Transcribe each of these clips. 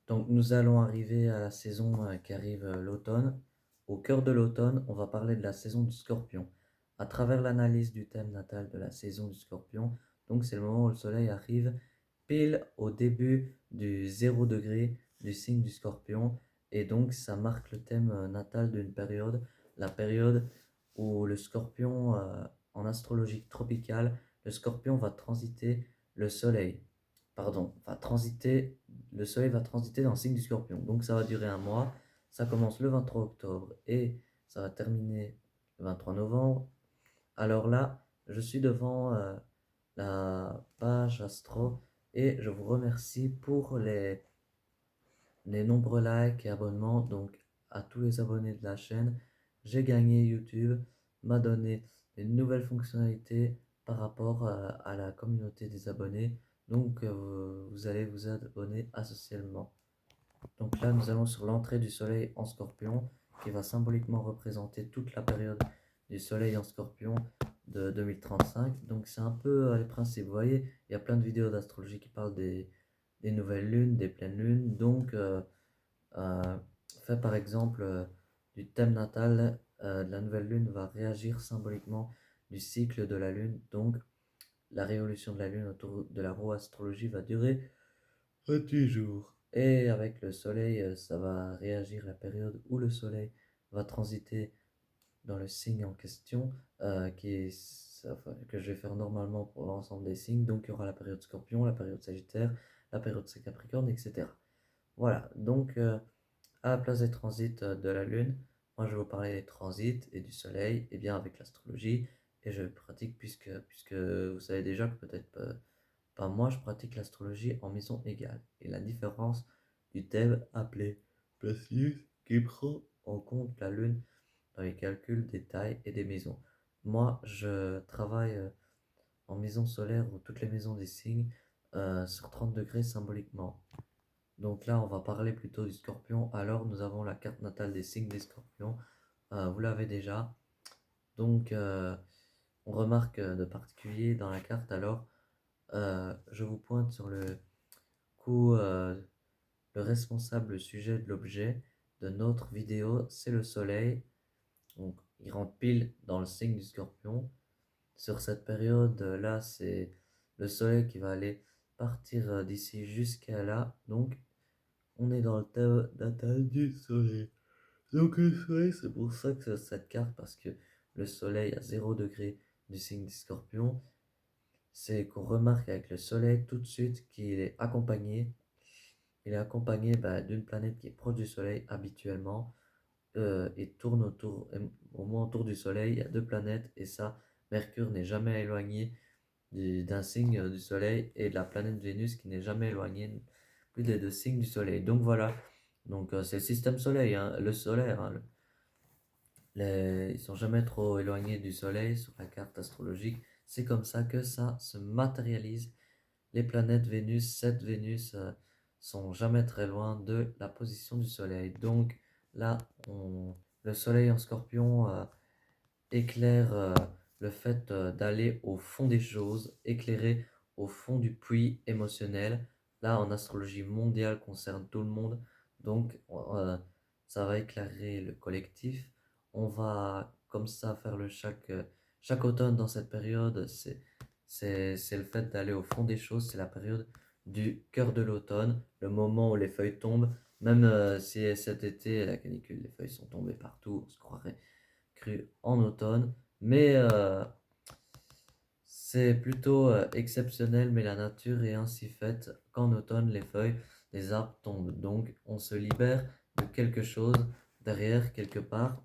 Donc nous allons arriver à la saison qui arrive l'automne. Au cœur de l'automne, on va parler de la saison du Scorpion. À travers l'analyse du thème natal de la saison du Scorpion, donc c'est le moment où le soleil arrive pile au début du 0 degré du signe du Scorpion et donc ça marque le thème natal d'une période, la période où le Scorpion en astrologie tropicale, le Scorpion va transiter le soleil. Pardon, va transiter le soleil va transiter dans le signe du Scorpion. Donc ça va durer un mois. Ça commence le 23 octobre et ça va terminer le 23 novembre. Alors là, je suis devant la page Astro et je vous remercie pour les nombreux likes et abonnements. Donc à tous les abonnés de la chaîne, j'ai gagné. YouTube m'a donné une nouvelle fonctionnalité par rapport à la communauté des abonnés. Donc vous allez vous abonner associalement. Donc là, nous allons sur l'entrée du soleil en scorpion, qui va symboliquement représenter toute la période du soleil en scorpion de 2035. Donc c'est un peu les principes. Vous voyez, il y a plein de vidéos d'astrologie qui parlent des nouvelles lunes, des pleines lunes. Donc, fait par exemple du thème natal, la nouvelle lune va réagir symboliquement du cycle de la lune. Donc, la révolution de la lune autour de la roue astrologie va durer 28 jours. Et avec le soleil, ça va réagir la période où le soleil va transiter dans le signe en question, enfin, que je vais faire normalement pour l'ensemble des signes. Donc il y aura la période scorpion, la période sagittaire, la période capricorne, etc. Voilà, donc à la place des transits de la lune, moi je vais vous parler des transits et du soleil, et bien avec l'astrologie, et je pratique puisque vous savez déjà que peut-être pas moi, je pratique l'astrologie en maison égale, et la différence du thème appelé Placius qui prend en compte la lune dans les calculs des tailles et des maisons. Moi, je travaille en maison solaire ou toutes les maisons des signes sur 30 degrés symboliquement. Donc là, on va parler plutôt du scorpion. Alors, nous avons la carte natale des signes des scorpions. Vous l'avez déjà. Donc, on remarque de particulier dans la carte. Alors, je vous pointe sur le coup, le responsable, le sujet de l'objet de notre vidéo, c'est le soleil. Donc, il rentre pile dans le signe du scorpion. Sur cette période-là, c'est le soleil qui va aller partir d'ici jusqu'à là. Donc, on est dans le thème natal du soleil. Donc, le soleil, c'est pour ça que cette carte, parce que le soleil à 0 degré du signe du scorpion, c'est qu'on remarque avec le soleil tout de suite qu'il est accompagné. Il est accompagné d'une planète qui est proche du soleil habituellement et tourne au moins autour du soleil. Il y a deux planètes et ça, Mercure n'est jamais éloigné d'un signe du soleil et de la planète Vénus qui n'est jamais éloignée plus des deux signes du soleil. Donc voilà, donc c'est le système soleil, hein, le solaire. Hein, ils sont jamais trop éloignés du soleil sur la carte astrologique. C'est comme ça que ça se matérialise. Les planètes Vénus, 7 Vénus, sont jamais très loin de la position du soleil. Donc là, le soleil en scorpion éclaire le fait d'aller au fond des choses, éclairer au fond du puits émotionnel. Là, en astrologie mondiale, concerne tout le monde. Donc, ça va éclairer le collectif. On va comme ça faire chaque automne dans cette période. C'est le fait d'aller au fond des choses. C'est la période du cœur de l'automne, le moment où les feuilles tombent. Même si cet été, la canicule, les feuilles sont tombées partout, on se croirait cru en automne, mais c'est plutôt exceptionnel, mais la nature est ainsi faite qu'en automne, les feuilles des arbres tombent. Donc, on se libère de quelque chose derrière, quelque part.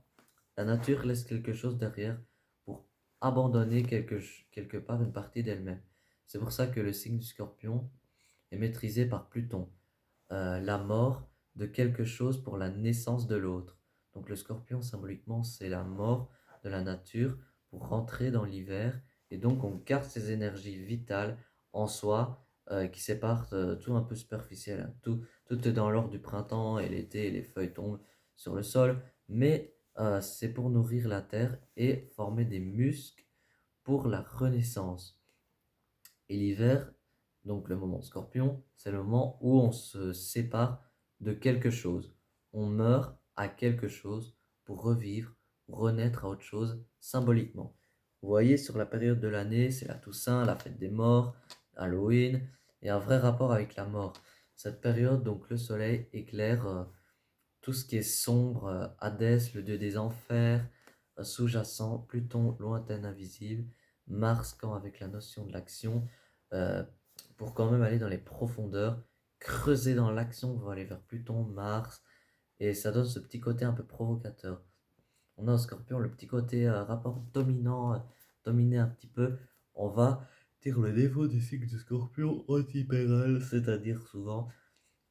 La nature laisse quelque chose derrière pour abandonner quelque part une partie d'elle-même. C'est pour ça que le signe du scorpion est maîtrisé par Pluton. La mort de quelque chose pour la naissance de l'autre. Donc le scorpion, symboliquement, c'est la mort de la nature pour rentrer dans l'hiver. Et donc on garde ces énergies vitales en soi qui séparent tout un peu superficiel. Hein. Tout est dans l'ordre du printemps et l'été, et les feuilles tombent sur le sol. Mais c'est pour nourrir la terre et former des muscles pour la renaissance. Et l'hiver, donc le moment scorpion, c'est le moment où on se sépare de quelque chose. On meurt à quelque chose pour revivre, renaître à autre chose symboliquement. Vous voyez, sur la période de l'année, c'est la Toussaint, la fête des morts, Halloween, et un vrai rapport avec la mort. Cette période, donc le soleil éclaire tout ce qui est sombre, Hadès, le dieu des enfers, sous-jacent, Pluton, lointain, invisible, Mars, quand avec la notion de l'action, euh, pour quand même aller dans les profondeurs, creuser dans l'action, on va aller vers Pluton, Mars, et ça donne ce petit côté un peu provocateur. On a en Scorpion le petit côté rapport dominant, dominer un petit peu. On va dire le défaut du cycle du Scorpion antipéral, c'est-à-dire souvent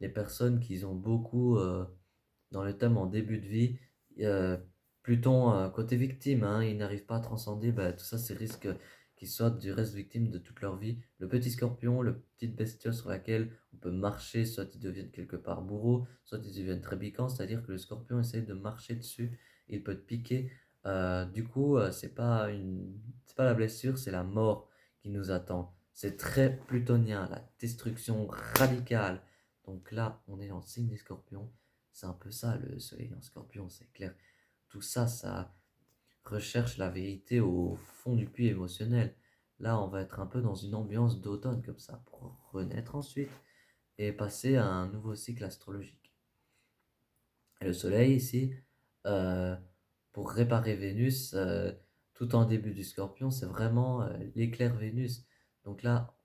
les personnes qui ont beaucoup dans le thème en début de vie, euh, Pluton côté victime, hein, ils n'arrivent pas à transcender, bah, tout ça c'est risque qu'ils soient du reste victimes de toute leur vie. Le petit scorpion, le petit bestiole sur laquelle on peut marcher, soit ils deviennent quelque part bourreaux, soit ils deviennent très piquants, c'est-à-dire que le scorpion essaie de marcher dessus, il peut te piquer. Du coup, c'est pas la blessure, c'est la mort qui nous attend. C'est très plutonien, la destruction radicale. Donc là, on est en signe des scorpions. C'est un peu ça le soleil en scorpion, c'est clair. Tout ça, ça recherche la vérité au fond du puits émotionnel. Là, on va être un peu dans une ambiance d'automne comme ça, pour renaître ensuite et passer à un nouveau cycle astrologique. Et le soleil ici, euh, pour réparer Vénus, tout en début du scorpion, c'est vraiment l'éclair Vénus. Donc là,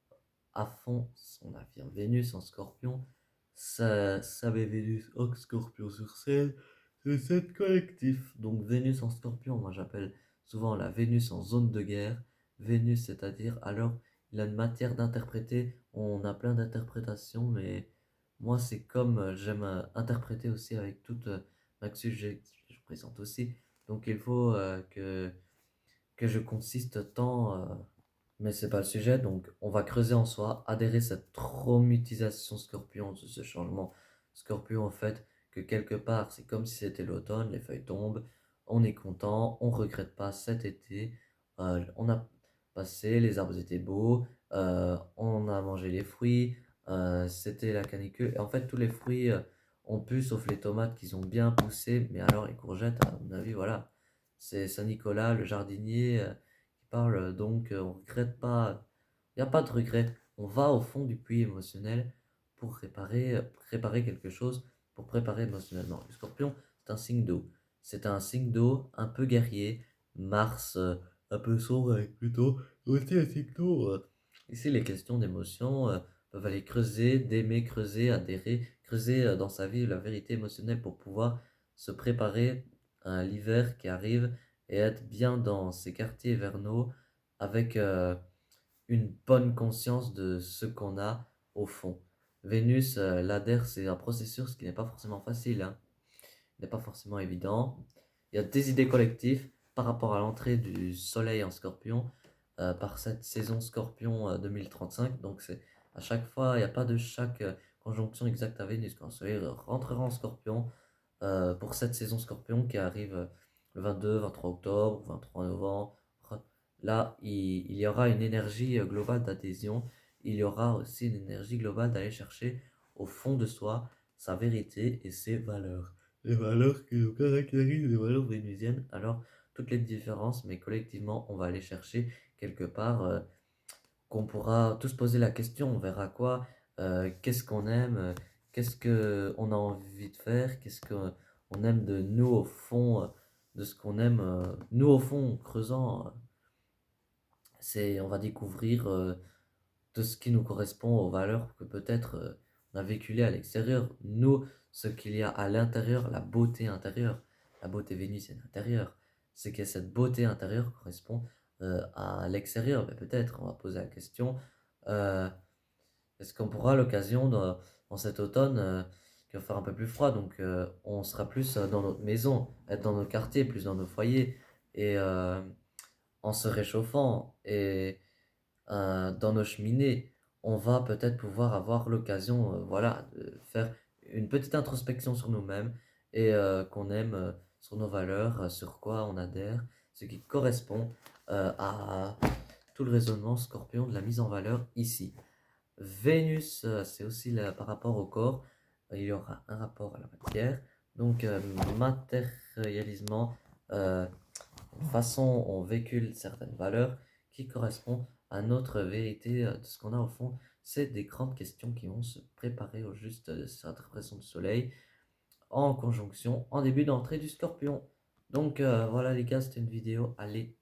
à fond, on affirme Vénus en scorpion, ça met Vénus en scorpion sur scène, c'est cette collectif. Donc Vénus en scorpion, moi j'appelle souvent la Vénus en zone de guerre. Vénus, c'est-à-dire, alors il a une matière d'interpréter, on a plein d'interprétations, mais moi c'est comme j'aime interpréter aussi avec toute ma sujet que je présente aussi. Donc il faut que je consiste tant mais c'est pas le sujet, donc on va creuser en soi, adhérer cette traumatisation scorpion, ce changement scorpion en fait, que quelque part c'est comme si c'était l'automne, les feuilles tombent, on est content, on regrette pas cet été, on a passé, les arbres étaient beaux, on a mangé les fruits, c'était la canicule, et en fait tous les fruits ont pu, sauf les tomates qui ont bien poussé, mais alors les courgettes, à mon avis, voilà, c'est Saint-Nicolas, le jardinier. Parle donc, on regrette pas, il n'y a pas de regret. On va au fond du puits émotionnel pour réparer quelque chose, pour préparer émotionnellement. Le scorpion, c'est un signe d'eau. C'est un signe d'eau un peu guerrier. Mars, un peu sombre avec Pluton, aussi un signe d'eau. Ici, les questions d'émotion peuvent aller creuser, d'aimer, creuser, adhérer, creuser dans sa vie la vérité émotionnelle pour pouvoir se préparer à l'hiver qui arrive et être bien dans ces quartiers hivernaux avec une bonne conscience de ce qu'on a au fond. Vénus, l'adhère, c'est un processus qui n'est pas forcément facile, hein. Il n'est pas forcément évident. Il y a des idées collectives par rapport à l'entrée du Soleil en Scorpion par cette saison Scorpion 2035. Donc c'est à chaque fois, il n'y a pas de chaque conjonction exacte à Vénus. Quand le Soleil rentrera en Scorpion, pour cette saison Scorpion qui arrive le 22, 23 octobre, 23 novembre. Là, il y aura une énergie globale d'adhésion. Il y aura aussi une énergie globale d'aller chercher au fond de soi sa vérité et ses valeurs. Les valeurs qui nous caractérisent, les valeurs vénusiennes. Alors, toutes les différences, mais collectivement, on va aller chercher quelque part qu'on pourra tous poser la question, on verra quoi, qu'est-ce qu'on aime, qu'est-ce qu'on a envie de faire, qu'est-ce qu'on aime de nous au fond, de ce qu'on aime, nous au fond, en creusant, on va découvrir tout ce qui nous correspond aux valeurs que peut-être on a véhiculées à l'extérieur. Nous, ce qu'il y a à l'intérieur, la beauté intérieure, la beauté vénusienne intérieure, c'est que cette beauté intérieure correspond à l'extérieur. Mais peut-être, on va poser la question, euh, est-ce qu'on pourra l'occasion dans cet automne qui va faire un peu plus froid, donc on sera plus dans notre maison, être dans nos quartiers, plus dans nos foyers, et en se réchauffant, et dans nos cheminées, on va peut-être pouvoir avoir l'occasion, voilà, de faire une petite introspection sur nous-mêmes et qu'on aime, sur nos valeurs, sur quoi on adhère, ce qui correspond à tout le raisonnement scorpion de la mise en valeur ici. Vénus, c'est aussi par rapport au corps. il y aura un rapport à la matière. Donc, matérialisement, une façon on véhicule certaines valeurs qui correspondent à notre vérité de ce qu'on a au fond. C'est des grandes questions qui vont se préparer au juste de cette interprétation du soleil en conjonction en début d'entrée du scorpion. Donc voilà les gars, c'était une vidéo. Allez,